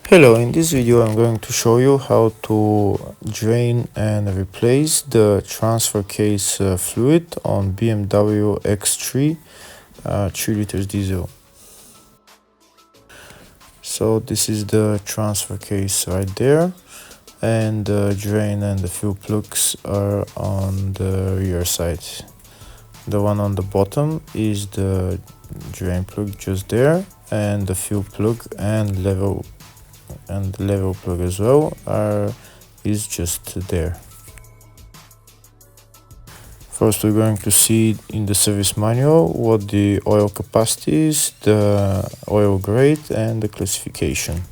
Hello, in this video I'm going to show you how to drain and replace the transfer case fluid on BMW X3 3 liters diesel. So this is the transfer case right there, and the drain and the fuel plugs are on the rear side. The one on the bottom is the drain plug just there, and the fuel plug and level plug as well is just there. First we're going to see in the service manual what the oil capacity is, the oil grade and the classification.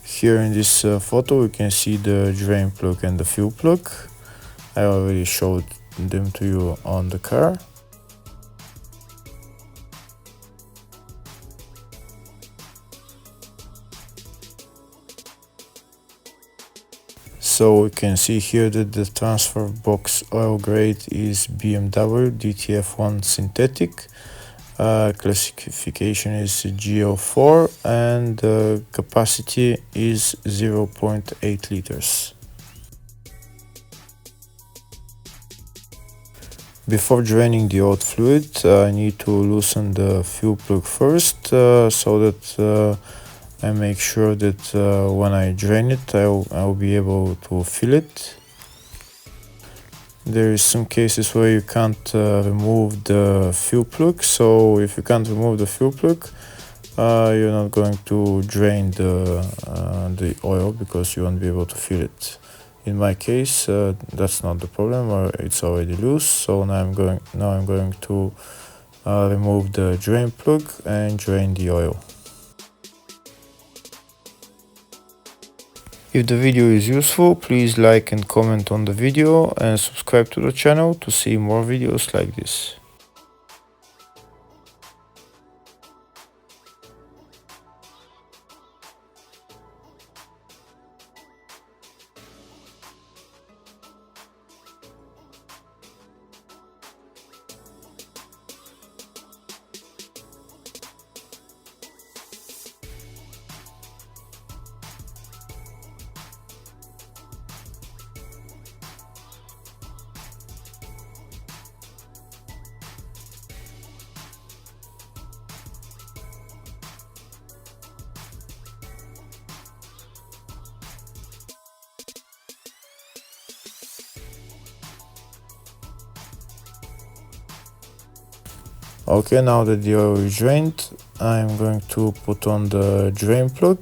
Here in this photo we can see the drain plug and the fuel plug. I already showed them to you on the car. So we can see here that the transfer box oil grade is BMW DTF1 synthetic. Classification is GL4 and the capacity is 0.8 liters. Before draining the old fluid, I need to loosen the fuel plug first, so that I make sure that when I drain it, I'll be able to fill it. There is some cases where you can't remove the fuel plug, so if you can't remove the fuel plug, you're not going to drain the oil because you won't be able to fill it. In my case, that's not the problem, or it's already loose. So now I'm going to remove the drain plug and drain the oil. If the video is useful, please like and comment on the video and subscribe to the channel to see more videos like this. Okay, now that the oil is drained, I'm going to put on the drain plug,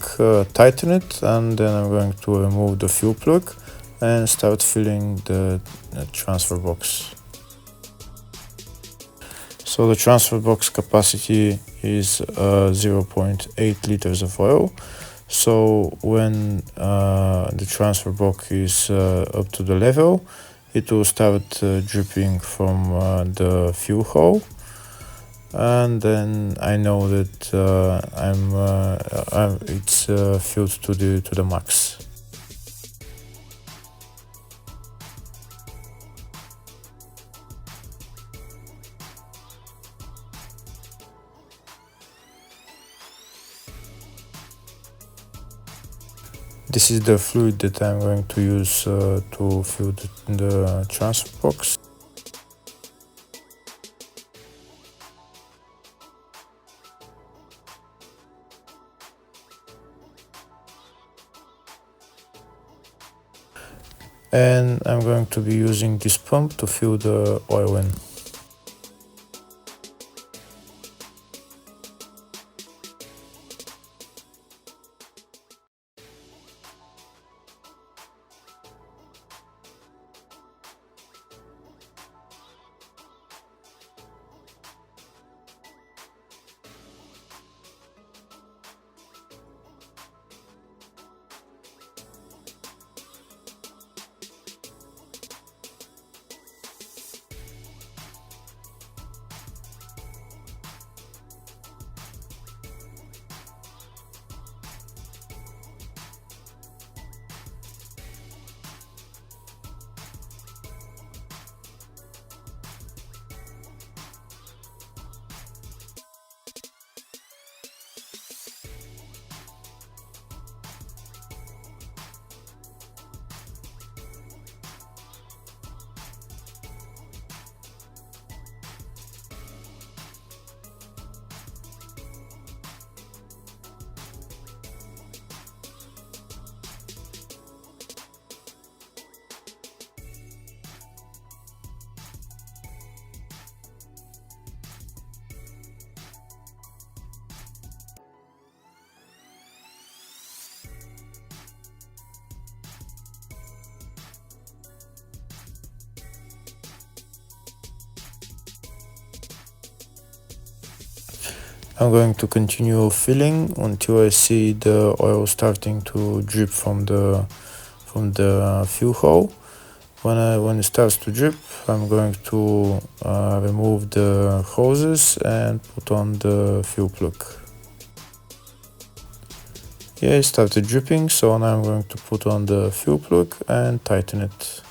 tighten it, and then I'm going to remove the fuel plug and start filling the transfer box. So the transfer box capacity is 0.8 liters of oil. So when the transfer box is up to the level, it will start dripping from the fuel hole. And then I know that it's filled to the max. This is the fluid that I'm going to use to fill the transfer box. And I'm going to be using this pump to fill the oil in. I'm going to continue filling until I see the oil starting to drip from the fuel hole. When it starts to drip, I'm going to remove the hoses and put on the fuel plug. Yeah, it started dripping, so now I'm going to put on the fuel plug and tighten it.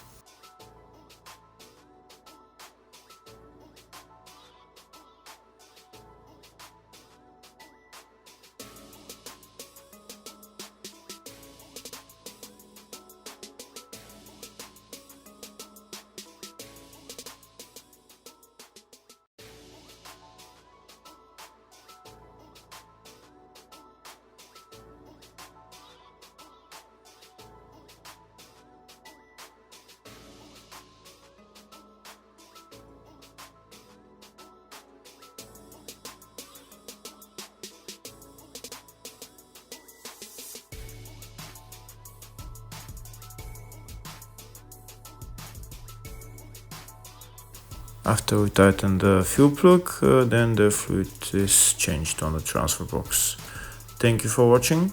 After we tighten the fuel plug, then the fluid is changed on the transfer box. Thank you for watching.